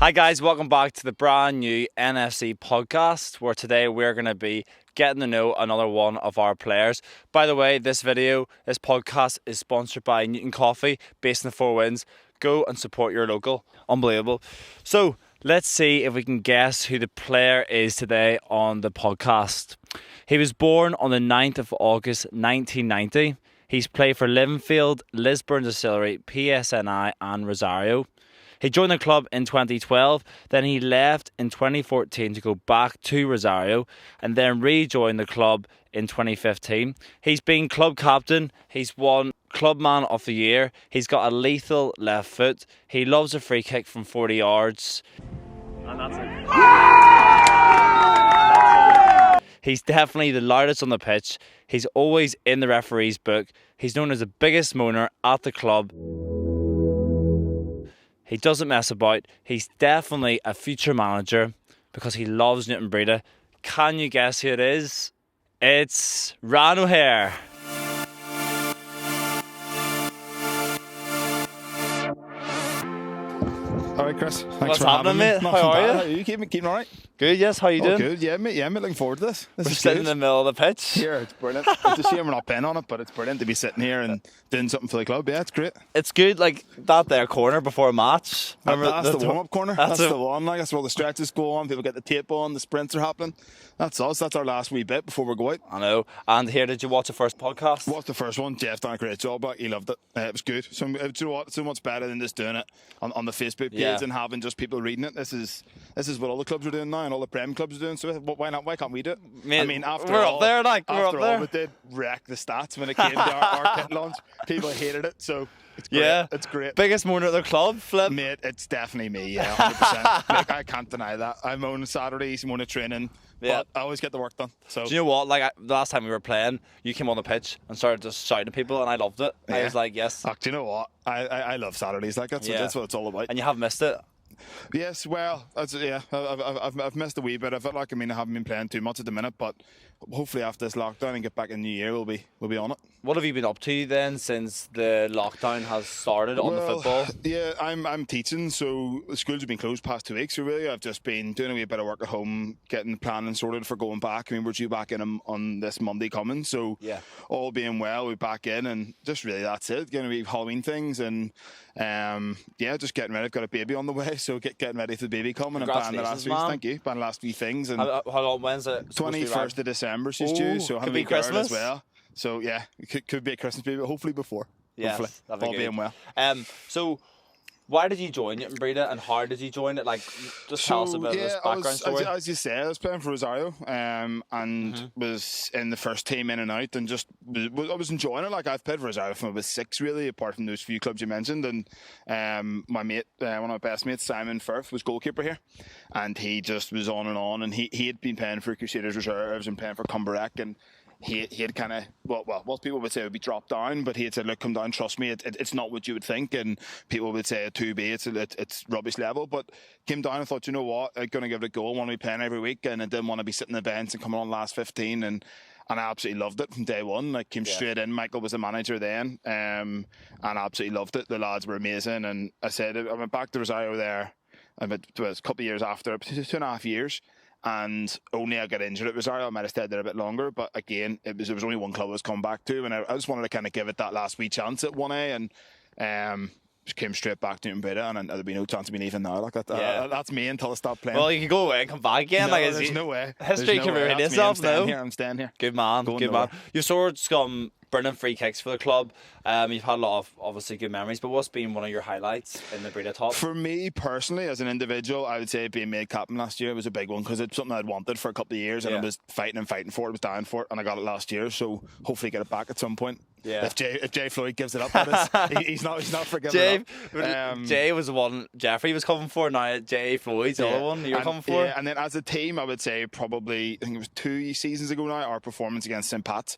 Hi guys, welcome back to the brand new NFC podcast, where today we're going to be getting to know another one of our players. By the way, this podcast is sponsored by Newton Coffee, based in the Four Winds. Go and support your local. Unbelievable. So let's see if we can guess who the player is today on the podcast. He was born on the 9th of August 1990. He's played for Linfield, Lisburn Distillery, PSNI and Rosario. He joined the club in 2012, then he left in 2014 to go back to Rosario and then rejoined the club in 2015. He's been club captain, he's won Clubman of the Year, he's got a lethal left foot, he loves a free kick from 40 yards. And that's it. He's definitely the loudest on the pitch, he's always in the referee's book, he's known as the biggest moaner at the club. He doesn't mess about. He's definitely a future manager because he loves Newtownbreda. Can you guess who it is? It's Ran O'Hare. All right, Chris. Thanks What's for happening, mate? How are you? How are you? Keeping all right? Good, yes. How you doing? Good, yeah, mate. Yeah, mate. Looking forward to this. We're sitting in the middle of the pitch. Here, it's brilliant. It's a shame we're not playing on it, but it's brilliant to be sitting here and doing something for the club. Yeah, it's great. It's good, like that there corner before a match. That's the warm-up corner. That's the the one. Like, that's where all the stretches go on. People get the tape on. The sprints are happening. That's us. That's our last wee bit before we go out. I know. And here, did you watch the first podcast? What's the first one? Jeff done a great job. He loved it. It was good. So, do you know what? So much better than just doing it on the Facebook page and having just people reading it. This is what all the clubs are doing now, and all the Prem clubs are doing. So why not? Why can't we do it? Mate, I mean, after we're all, up there, like we're up there. We did wreck the stats when it came to our pit launch. People hated it. So it's great. Yeah, it's great. Biggest moaner at the club, Flip. Mate, it's definitely me. Yeah, 100%. Like, I can't deny that. I'm on Saturdays, I'm on a training. But I always get the work done. So do you know what? Like the last time we were playing, you came on the pitch and started just shouting at people, and I loved it. I was like, yes. Do you know what? I love Saturdays. Like that's what it's all about. And you have missed it. Yes, well, I've missed a wee bit of it. Like, I mean, I haven't been playing too much at the minute, but hopefully after this lockdown and get back in the new year, we'll be on it. What have you been up to then since the lockdown has started on the football? Yeah, I'm teaching, so the schools have been closed past 2 weeks. So really, I've just been doing a wee bit of work at home, getting the planning sorted for going back. I mean, we're due back in on this Monday coming, so all being well, we're back in, and just really that's it. Going to be Halloween things and. Just getting ready. I've got a baby on the way, so getting ready for the baby coming and planning the last week. Thank you. Planning the last few things. And how long? When's it? 21st of December she's due, so could be Christmas as well. So yeah, it could be a Christmas baby, but hopefully before. Yes, hopefully, all being well. So why did you join Newtownbreda and how did you join it? Like, just tell us a bit of this background story. As you say, I was playing for Rosario and was in the first team in and out and just I was enjoying it. Like, I've played for Rosario from I was 6, really, apart from those few clubs you mentioned. And my mate, one of my best mates, Simon Firth, was goalkeeper here, and he just was on, and he had been playing for Crusaders Reserves and playing for Cumbernack, and he had kind of, most people would say it would be dropped down, but he had said, look, come down, trust me, it's not what you would think. And people would say a 2B, it's rubbish level. But came down and thought, you know what, I'm going to give it a go. I want to be playing every week, and I didn't want to be sitting on the bench and coming on last 15. And I absolutely loved it from day one. Like, came straight in. Michael was the manager then, and I absolutely loved it. The lads were amazing. And I said, I went back to Rosario there, it was a couple of years after, 2.5 years. And only I got injured at Rosario. I might have stayed there a bit longer, but again, it was only one club I was coming back to, and I just wanted to kind of give it that last wee chance at 1A, and just came straight back to Newtownbreda, and there'd be no chance of me leaving now. Like that, that's me until I stop playing. Well, you can go away and come back again. No, there's no way. History can repeat itself. I'm staying here. Good man. Good man. You've scored some brilliant free kicks for the club. You've had a lot of obviously good memories, but what's been one of your highlights in the Breda top? For me personally, as an individual, I would say being made captain last year was a big one, because it's something I'd wanted for a couple of years, and I was fighting for it. I was dying for it, and I got it last year. So hopefully get it back at some point. Yeah. If Jay Floyd gives it up, that is, he's not forgiving. Jay was the one Jeffrey was coming for. Now Jay Floyd's the other one you're coming for. Yeah, and then as a team, I would say probably, I think it was 2 seasons ago now, our performance against St. Pat's.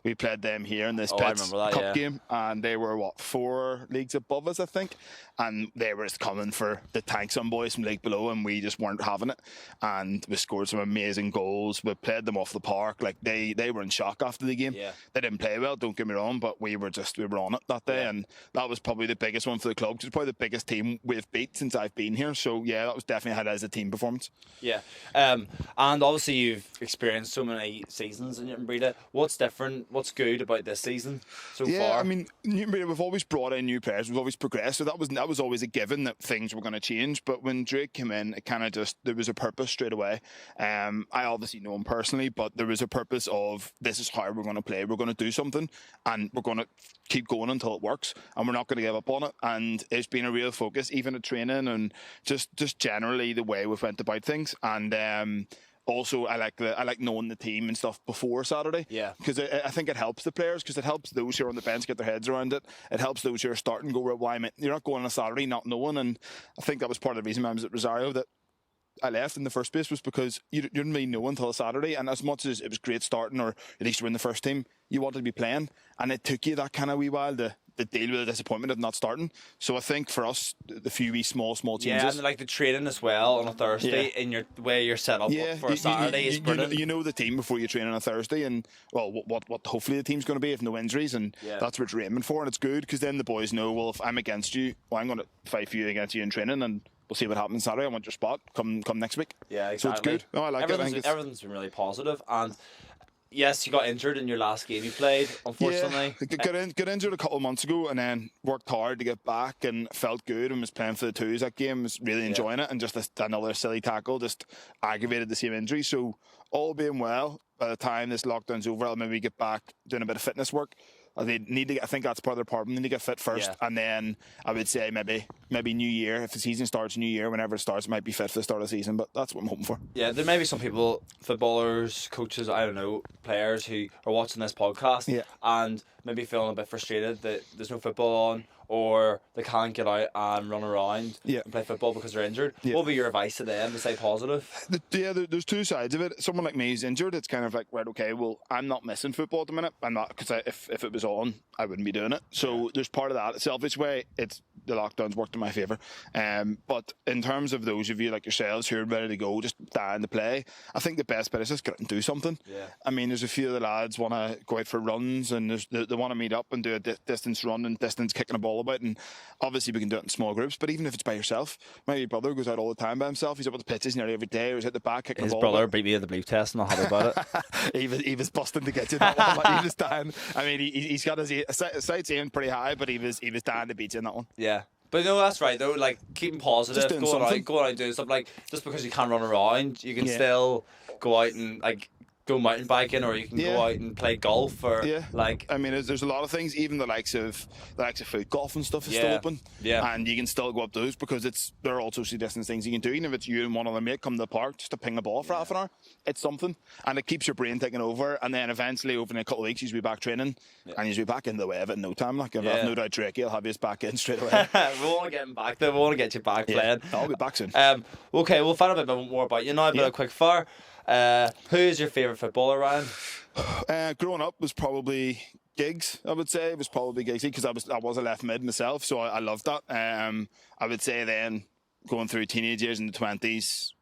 We played them here in this Cup game, and they were 4 leagues above us, I think, and they were just coming for the tanks on boys from league below, and we just weren't having it. And we scored some amazing goals. We played them off the park. Like, they were in shock after the game. They didn't play well, don't get me wrong. on, but we were on it that day, and that was probably the biggest one for the club. 'Cause it's probably the biggest team we've beat since I've been here. So yeah, that was definitely had as a team performance. Yeah, and obviously you've experienced so many seasons in Newtownbreda. What's different? What's good about this season so far? Yeah, I mean, Newtownbreda, we've always brought in new players. We've always progressed, so that was always a given that things were going to change. But when Drake came in, it kind of just there was a purpose straight away. I obviously know him personally, but there was a purpose of this is how we're going to play. We're going to do something, and we're going to keep going until it works, and we're not going to give up on it. And it's been a real focus, even at training and just generally the way we've went about things. And also, I like knowing the team and stuff before Saturday. Yeah. Because I think it helps the players, because it helps those who are on the bench get their heads around it. It helps those who are starting go, well, why? You're not going on a Saturday not knowing. And I think that was part of the reason I was at Rosario that I left in the first place, was because you didn't really know until Saturday. And as much as it was great starting, or at least you were in the first team, you wanted to be playing. And it took you that kind of wee while to deal with the disappointment of not starting. So I think for us, the few wee small changes. Yeah, and like the training as well on a Thursday, in your way you're set up for a Saturday is brilliant. You know the team before you train on a Thursday, and well, what hopefully the team's going to be if no injuries, and that's what you're aiming for. And it's good because then the boys know, well, if I'm against you, well, I'm going to fight for you against you in training, and we'll see what happens Saturday. I want your spot come next week. Yeah, exactly. So it's good. No, I like it. I think everything's been really positive. And yes, you got injured in your last game you played, unfortunately. Yeah, got injured a couple of months ago, and then worked hard to get back, and felt good, and was playing for the twos that game, was really enjoying it, and just another silly tackle just aggravated the same injury. So all being well, by the time this lockdown's over, I'll maybe get back doing a bit of fitness work. They need to. I think that's part of their problem. They need to get fit first, and then I would say maybe New Year. If the season starts New Year, whenever it starts, it might be fit for the start of the season. But that's what I'm hoping for. Yeah, there may be some people, footballers, coaches, I don't know, players who are watching this podcast and maybe feeling a bit frustrated that there's no football on, or they can't get out and run around and play football because they're injured. What would be your advice to them to stay positive? There's two sides of it. Someone like me who's injured, it's kind of like, right, okay, well, I'm not missing football at the minute. I'm not, because if it was on, I wouldn't be doing it. So there's part of that. Selfish way, it's the lockdown's worked in my favour. But in terms of those of you like yourselves who are ready to go, just dying to play, I think the best bet is just get out and do something. I mean, there's a few of the lads want to go out for runs, and they want to meet up and do a distance run and distance kicking a ball about, and obviously we can do it in small groups, but even if it's by yourself, my brother goes out all the time by himself. He's up at the pitches nearly every day, or he's at the back kicking His a ball. His brother about. beat me at the belief test, and I'll have about it. he was busting to get you that one. Like, he was dying. I mean, he's got his sights aimed pretty high, but he was dying to beat you in that one. Yeah. But no, that's right though. Like, keeping positive, going out and doing something. Like, just because you can't run around, you can still go out and like go mountain biking, or you can go out and play golf, or like. I mean, there's a lot of things. Even the likes of foot golf and stuff is still open. Yeah. And you can still go up those because there are all social distance things you can do. Even if it's you and one other mate come to the park just to ping a ball for half an hour, it's something, and it keeps your brain taking over. And then eventually, over in a couple of weeks, you'll be back training, and you'll be back in the way of it in no time. Like, I've no doubt Drake will have you back in straight away. We want to get him back though. We want to get you back playing. I'll be back soon. Okay, we'll find out a bit more about you now. A bit of quick fire. Who is your favourite footballer, Ryan? Growing up was probably Giggs. I would say it was probably Giggsy, because I was a left mid myself, so I loved that. I would say then going through teenage years in the 20s,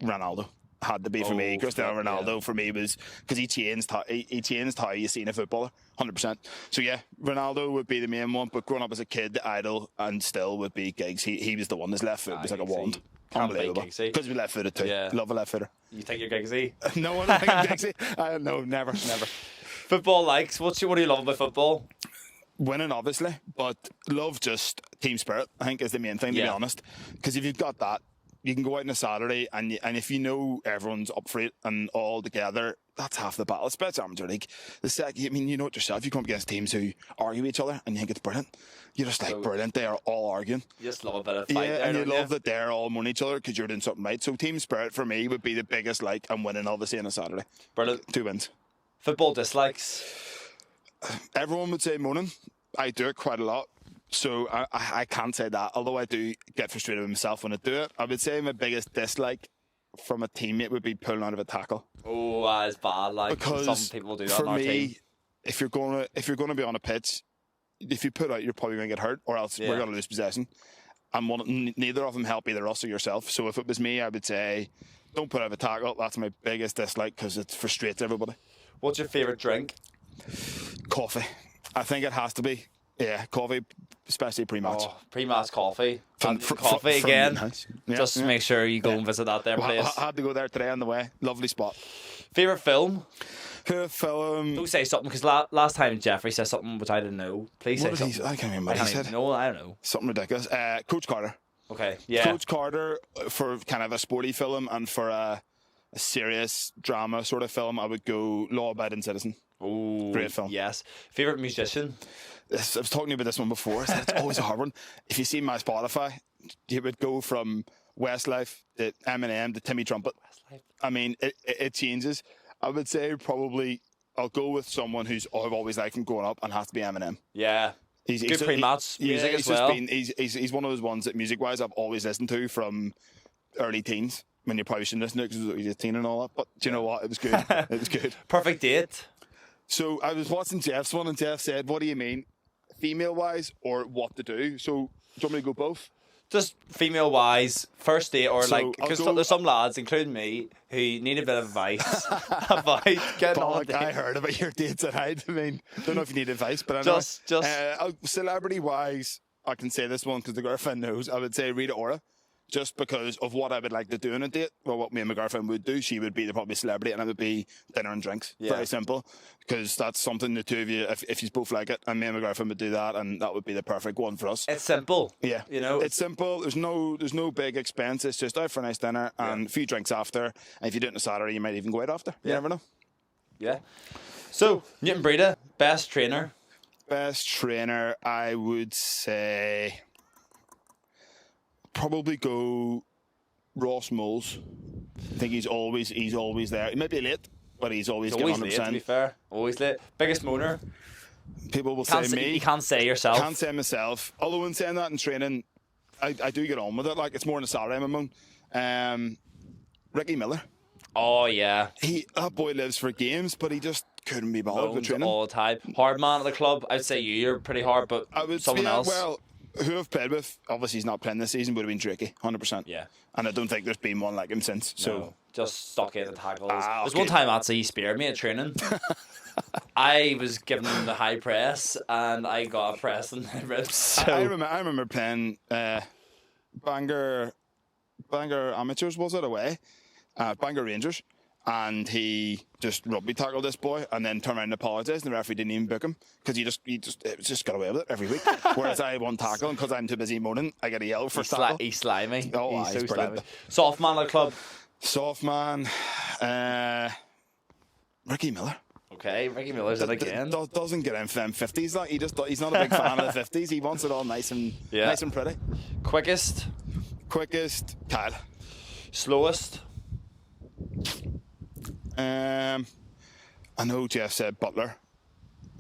Ronaldo had to be for me. Cristiano Ronaldo for me was because he changed how you seen a footballer, 100%. So yeah, Ronaldo would be the main one. But growing up as a kid, the idol and still would be Giggs. He was the one. His left foot was like a wand. Unbelievable. Because we left footed too. Yeah. Love a left footer. You think you're Giggsy? No, I don't think I'm Giggsy. No, never. Football likes. What do you love about football? Winning, obviously, but love just team spirit, I think, is the main thing, to be honest. Because if you've got that, you can go out on a Saturday, and if you know everyone's up for it and all together, that's half the battle. Especially amateur league. I mean, you know it yourself. You come up against teams who argue with each other, and you think it's brilliant. You're just like, brilliant. They are all arguing. You just love a bit of fight. Yeah, and you love that they're all moaning each other because you're doing something right. So team spirit for me would be the biggest like, and winning obviously on a Saturday. Brilliant. 2 wins. Football dislikes. Everyone would say moaning. I do it quite a lot. So I can't say that, although I do get frustrated with myself when I do it. I would say my biggest dislike from a teammate would be pulling out of a tackle. Oh, that is bad. Like, because some people do that for in our me, team. if you're gonna be on a pitch, if you pull out, you're probably gonna get hurt, or else we're gonna lose possession. And neither of them help either us or yourself. So if it was me, I would say, don't put out of a tackle. That's my biggest dislike because it frustrates everybody. What's your favourite drink? Coffee. I think it has to be. Yeah, coffee, especially pre-match. Oh, pre-match coffee. From- And fr- coffee from again. Newhouse. Yeah, Just yeah. make sure you go Yeah. and visit that there Well, place. I had to go there today on the way. Lovely spot. Favourite film? Favorite film. Don't say something, because last time Jeffrey said something which I didn't know. Please What say did something. I can't remember I what can't he even said. know. I don't know. Something ridiculous. Coach Carter. Okay, yeah. Coach Carter, for kind of a sporty film and for a serious drama sort of film, I would go Law Abiding Citizen. Ooh, Great film. Yes. Favourite musician? I was talking to you about this one before, so it's always a hard one. If you see my Spotify, you would go from Westlife to Eminem to Timmy Trumpet. I mean, it changes. I would say probably I'll go with someone who's I've always liked from growing up and has to be Eminem. Yeah. Good pre-match music he's as well. He's one of those ones that music-wise I've always listened to from early teens. When you probably shouldn't listen to it because you're a teen and all that. But do you know what? It was good. It was good. Perfect date? So I was watching Jeff's one and Jeff said, what do you mean? Female-wise or what to do? So do you want me to go both? Just female-wise, first date, or So, like, because I'll go- there's some lads, including me, who need a bit of advice about getting on a Like, I date. heard about your dates at Hyde. I mean, don't know if you need advice, but anyway. Celebrity-wise, I can say this one because the girlfriend knows. I would say Rita Ora, just because of what I would like to do on a date. Well, what me and my girlfriend would do. She would be the probably celebrity, and I would be dinner and drinks. Yeah. Very simple, because that's something the two of you, if you both like it, and me and my girlfriend would do that, and that would be the perfect one for us. It's simple. Yeah, You know? it's simple. There's no big expense. It's just out for a nice dinner and a few drinks after. And if you do it on a Saturday, you might even go out after. You Yeah. never know. Yeah. So, Newtownbreda, best trainer? Best trainer, I would say, probably go Ross Moles. I think he's always there. He might be late, but he's always Always getting late, to be 100%. fair. Always late. Biggest moaner? People will Can't say say, me. you can't say yourself. Can't say myself. Although in saying that in training, I do get on with it. Like, it's more on a Saturday, I'm moan. Ricky Miller. Oh, yeah. That boy lives for games, but he just couldn't be bothered with Moans training. all the time. Hard man at the club. I'd say you're pretty hard, but I would someone else. Well, who I've played with, obviously he's not playing this season, would have been Drakey, 100%. Yeah. And I don't think there's been one like him since. So No, just stuck in the tackles. There's okay. one time actually he speared me at training. I was giving him the high press, and I got a press in the ribs. So I remember playing Bangor Amateurs, was it, away? Bangor Rangers. And he just rugby tackled this boy and then turned around and apologised, and the referee didn't even book him because it just got away with it every week. Whereas I won tackle, and because I'm too busy moaning, I get a yell for tackle. he's slimy. Oh, he's he's so brilliant. slimy. Soft man at the club. Soft man, Ricky Miller. Okay, Ricky Miller's in again. Doesn't get in for them 50s. Like, he's not a big fan of the 50s. He wants it all nice and pretty. Quickest, Quickest, Kyle. slowest. I know Jeff said Butler,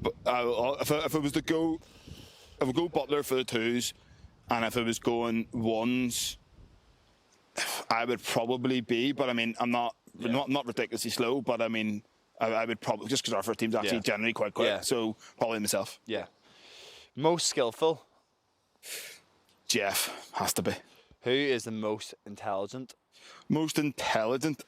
but if it was to go, I would go Butler for the twos, and if it was going ones, I would probably be. But I mean, I'm not ridiculously slow. But I mean, I would probably, just because our first team's actually generally quite quick. Yeah. So probably myself. Yeah. Most skillful. Jeff has to be. Who is the most intelligent? Most intelligent.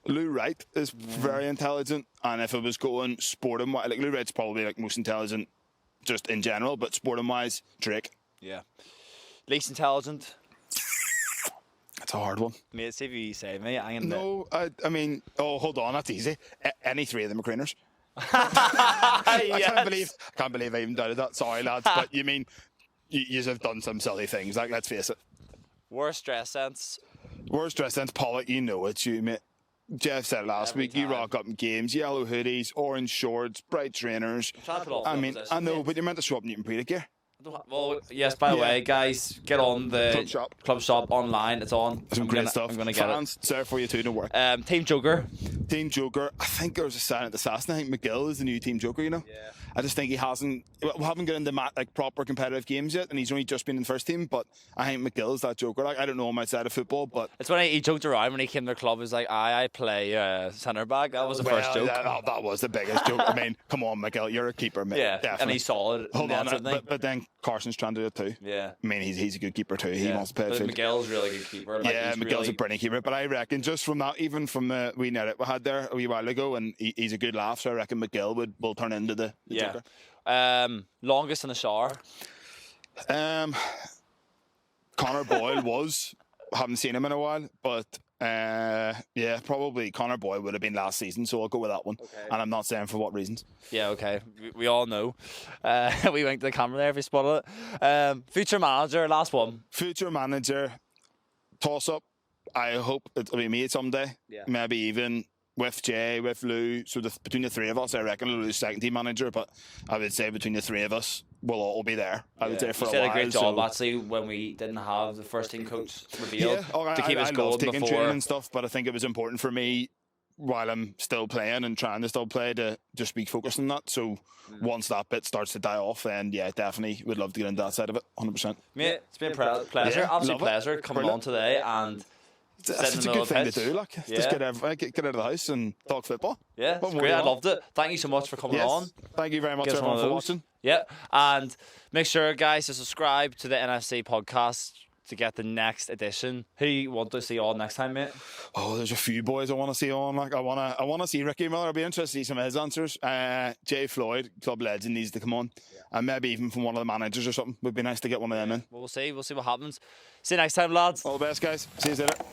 Lou Wright is very intelligent, and if it was going sporting wise, like Lou Wright's probably like most intelligent, just in general. But sporting wise, Drake. Yeah. Least intelligent. That's a hard one. Mate, see if you say me. I'm gonna. No, I mean, hold on, that's easy. Any three of them are Craners. Yes. I can't believe I even doubted that. Sorry, lads, but you mean you have done some silly things. Like, let's face it. Worst dress sense. Worst dress sense, Pollock. You know it's you, mate. Jeff said last Every week, you time. rock up in games, yellow hoodies, orange shorts, bright trainers. Trying to put all I four mean, positions, I know, mate. but you're meant to show up in Newtownbreda gear. Well, yes. By the Yeah. way, guys, get on the Club shop. online. It's on. Some great stuff. I'm gonna get Fans, serve for you too, don't worry. it. Team Joker. Team Joker, I think there was a silent assassin. I think McGill is the new Team Joker, you know? Yeah. I just think we haven't got into proper competitive games yet, and he's only just been in the first team, but I think McGill's that Joker. Like, I don't know him outside of football, but... It's when he joked around when he came to the club. He was like, I play centre back. That was the first joke. That was the biggest joke. I mean, come on, McGill, you're a keeper, mate. Yeah, Definitely. and he's solid. Hold on, but but then Carson's trying to do it too. Yeah. I mean, he's a good keeper too. He wants to play the But field. Miguel's a really good keeper. Like, Yeah, he's Miguel's really... a brilliant keeper. But I reckon just from that, even from the wee net we had there a wee while ago, and he's a good laugh, so I reckon Miguel will turn into the joker. Longest in the shower? Connor Boyle was. Haven't seen him in a while, but yeah, probably Connor Boyle would have been last season, so I'll go with that one. Okay. And I'm not saying for what reasons. Yeah, okay. We all know. We winked at the camera there if you spotted it. Future manager, last one. Future manager, toss up. I hope it'll be me someday. Yeah. Maybe even with Jay, with Lou. So between the three of us, I reckon Lou's second team manager. But I would say between the three of us, we'll all be there. I would say for you a did while. a great job so. actually when we didn't have the first team coach revealed Yeah, to keep us I going love taking before. training and stuff, but I think it was important for me while I'm still playing and trying to still play to just be focused on that. So once that bit starts to die off, then yeah, definitely would love to get into that side of it, 100%. Mate, it's been a pleasure, Yeah, absolute love it. pleasure coming Brilliant. on today and. It's a good thing to do, like just get out of the house and talk football. Yeah, it's great. I loved it. Thank you so much for coming on. Thank you very much, everyone, for watching. Yeah, and make sure, guys, to subscribe to the NFC podcast to get the next edition. Who you want to see on next time, mate? Oh, there's a few boys I want to see on. Like I want to see Ricky Miller. I'll be interested to see some of his answers. Jay Floyd, club legend, needs to come on, and maybe even from one of the managers or something. Would be nice to get one of them in. Well, we'll see. We'll see what happens. See you next time, lads. All the best, guys. See you later.